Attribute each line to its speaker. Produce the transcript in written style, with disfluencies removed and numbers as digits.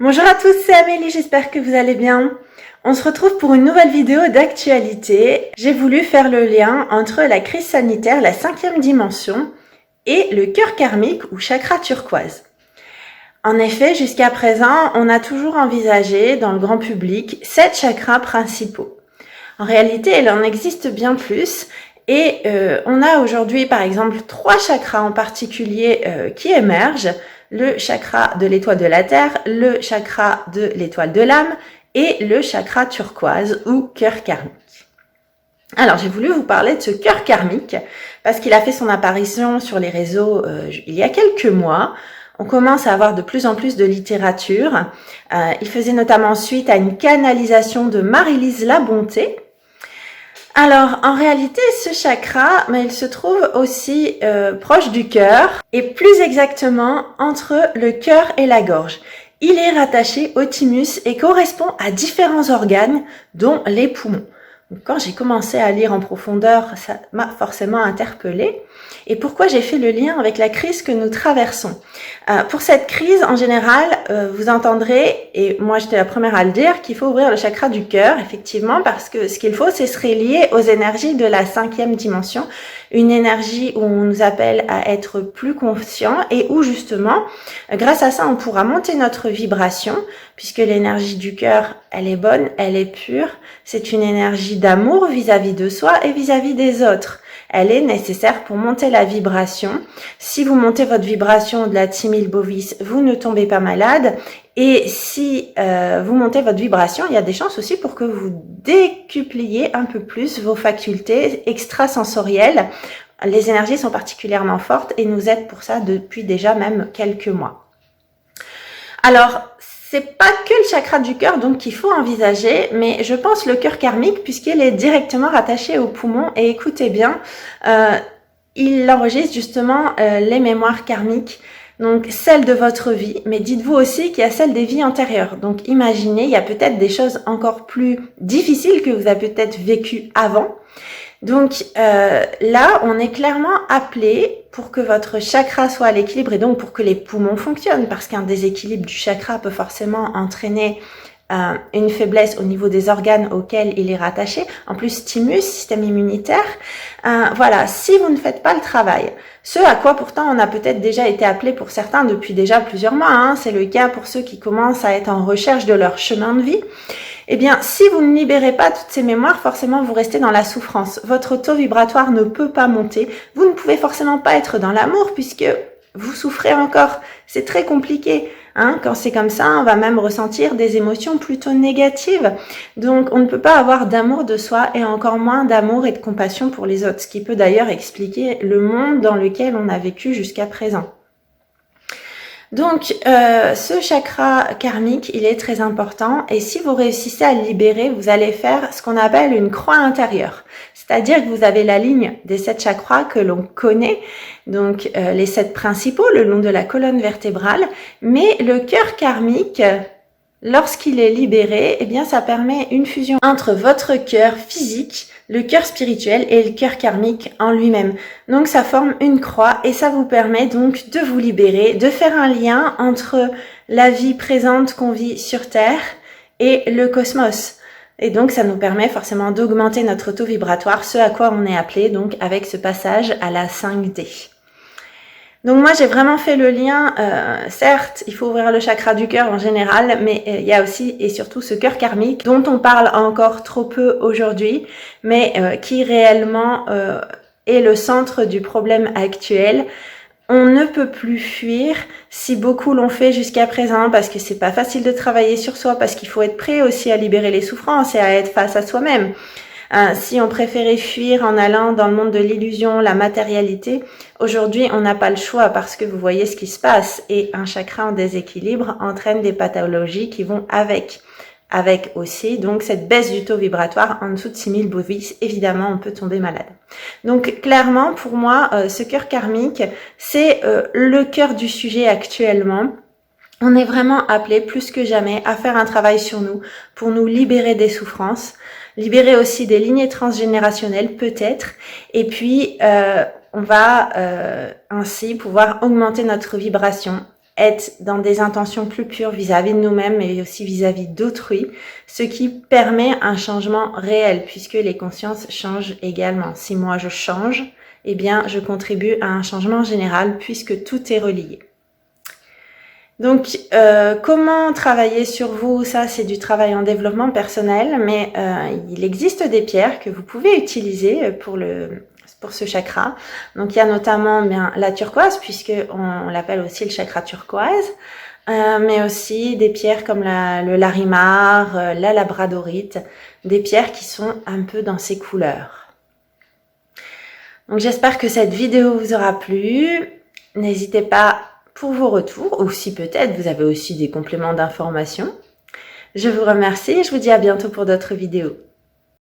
Speaker 1: Bonjour à tous, c'est Amélie, j'espère que vous allez bien. On se retrouve pour une nouvelle vidéo d'actualité. J'ai voulu faire le lien entre la crise sanitaire, la 5e dimension, et le cœur karmique ou chakra turquoise. En effet, jusqu'à présent, on a toujours envisagé dans le grand public 7 chakras principaux. En réalité, il en existe bien plus. Et on a aujourd'hui, par exemple, 3 chakras en particulier qui émergent. Le chakra de l'étoile de la Terre, le chakra de l'étoile de l'âme et le chakra turquoise ou cœur karmique. Alors, j'ai voulu vous parler de ce cœur karmique parce qu'il a fait son apparition sur les réseaux il y a quelques mois. On commence à avoir de plus en plus de littérature. Il faisait notamment suite à une canalisation de Marie-Lise Labonté. Alors, en réalité, ce chakra, il se trouve aussi proche du cœur et plus exactement entre le cœur et la gorge. Il est rattaché au thymus et correspond à différents organes, dont les poumons. Donc, quand j'ai commencé à lire en profondeur, ça m'a forcément interpellée. Et pourquoi j'ai fait le lien avec la crise que nous traversons? Pour cette crise, en général, vous entendrez, et moi j'étais la première à le dire, qu'il faut ouvrir le chakra du cœur, effectivement, parce que ce qu'il faut, c'est se relier aux énergies de la 5e dimension, une énergie où on nous appelle à être plus conscient et où justement, grâce à ça, on pourra monter notre vibration, puisque l'énergie du cœur, elle est bonne, elle est pure, c'est une énergie d'amour vis-à-vis de soi et vis-à-vis des autres. Elle est nécessaire pour monter la vibration. Si vous montez votre vibration au-delà de 6000 bovis, vous ne tombez pas malade. Et si vous montez votre vibration, il y a des chances aussi pour que vous décupliez un peu plus vos facultés extrasensorielles. Les énergies sont particulièrement fortes et nous aident pour ça depuis déjà même quelques mois. Alors, c'est pas que le chakra du cœur donc qu'il faut envisager, mais je pense le cœur karmique puisqu'il est directement rattaché au poumon et écoutez bien, il enregistre justement les mémoires karmiques, donc celles de votre vie, mais dites-vous aussi qu'il y a celles des vies antérieures. Donc imaginez, il y a peut-être des choses encore plus difficiles que vous avez peut-être vécues avant. Donc là, on est clairement appelé pour que votre chakra soit à l'équilibre et donc pour que les poumons fonctionnent, parce qu'un déséquilibre du chakra peut forcément entraîner une faiblesse au niveau des organes auxquels il est rattaché. En plus, thymus, système immunitaire. Voilà, si vous ne faites pas le travail, ce à quoi pourtant on a peut-être déjà été appelé pour certains depuis déjà plusieurs mois, c'est le cas pour ceux qui commencent à être en recherche de leur chemin de vie. Eh bien, si vous ne libérez pas toutes ces mémoires, forcément, vous restez dans la souffrance. Votre taux vibratoire ne peut pas monter. Vous ne pouvez forcément pas être dans l'amour puisque vous souffrez encore. C'est très compliqué. Quand c'est comme ça, on va même ressentir des émotions plutôt négatives. Donc, on ne peut pas avoir d'amour de soi et encore moins d'amour et de compassion pour les autres. Ce qui peut d'ailleurs expliquer le monde dans lequel on a vécu jusqu'à présent. Donc, ce chakra karmique, il est très important et si vous réussissez à le libérer, vous allez faire ce qu'on appelle une croix intérieure. C'est-à-dire que vous avez la ligne des 7 chakras que l'on connaît, donc les 7 principaux le long de la colonne vertébrale, mais le cœur karmique, lorsqu'il est libéré, eh bien ça permet une fusion entre votre cœur physique, le cœur spirituel et le cœur karmique en lui-même. Donc ça forme une croix et ça vous permet donc de vous libérer, de faire un lien entre la vie présente qu'on vit sur Terre et le cosmos. Et donc ça nous permet forcément d'augmenter notre taux vibratoire, ce à quoi on est appelé donc avec ce passage à la 5D. Donc moi j'ai vraiment fait le lien, certes il faut ouvrir le chakra du cœur en général, mais il y a aussi et surtout ce cœur karmique dont on parle encore trop peu aujourd'hui, mais qui réellement est le centre du problème actuel. On ne peut plus fuir si beaucoup l'ont fait jusqu'à présent parce que c'est pas facile de travailler sur soi, parce qu'il faut être prêt aussi à libérer les souffrances et à être face à soi-même. Si on préférait fuir en allant dans le monde de l'illusion, la matérialité, aujourd'hui on n'a pas le choix parce que vous voyez ce qui se passe et un chakra en déséquilibre entraîne des pathologies qui vont avec aussi donc cette baisse du taux vibratoire en dessous de 6000 bovis, évidemment on peut tomber malade. Donc clairement pour moi ce cœur karmique c'est le cœur du sujet actuellement. On est vraiment appelé plus que jamais à faire un travail sur nous pour nous libérer des souffrances, libérer aussi des lignées transgénérationnelles peut-être, et puis on va ainsi pouvoir augmenter notre vibration, être dans des intentions plus pures vis-à-vis de nous-mêmes, mais aussi vis-à-vis d'autrui, ce qui permet un changement réel, puisque les consciences changent également. Si moi je change, eh bien je contribue à un changement général, puisque tout est relié. Donc, comment travailler sur vous? Ça, c'est du travail en développement personnel, mais il existe des pierres que vous pouvez utiliser pour ce chakra. Donc, il y a notamment bien la turquoise, puisque on l'appelle aussi le chakra turquoise, mais aussi des pierres comme le larimar, la labradorite, des pierres qui sont un peu dans ces couleurs. Donc, j'espère que cette vidéo vous aura plu. N'hésitez pas pour vos retours, ou si peut-être vous avez aussi des compléments d'information. Je vous remercie et je vous dis à bientôt pour d'autres vidéos.